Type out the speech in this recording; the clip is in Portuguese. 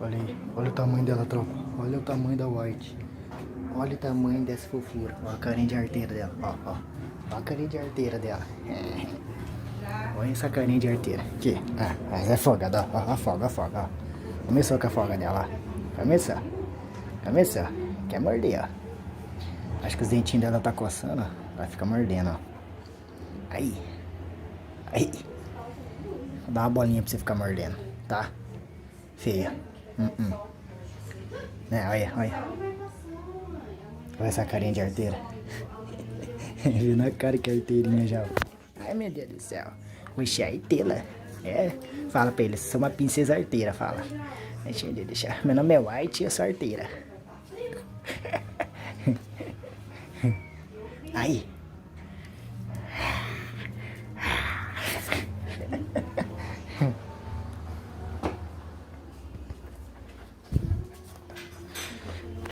Olha aí, olha o tamanho dela, tropa. Olha o tamanho da White. Olha o tamanho dessa fofura. Olha a carinha de arteira dela, ó, ó. Olha a carinha de arteira dela. Olha essa carinha de arteira. Aqui, é folgada, ó. Afoga, afoga, ó. Começou com a folga dela, ó. Começou. Começou. Quer morder, ó. Acho que os dentinhos dela tá coçando, ó. Vai ficar mordendo, ó. Aí. Aí. Vou dar uma bolinha pra você ficar mordendo, tá? Feia. Né, olha, olha. Olha essa carinha de arteira. Viu na cara que é arteirinha já. Ai, meu Deus do céu. Oxe, arteira. É. Fala pra ele, sou uma princesa arteira, fala. Deixa ele deixar. Meu nome é White e eu sou arteira. Aí.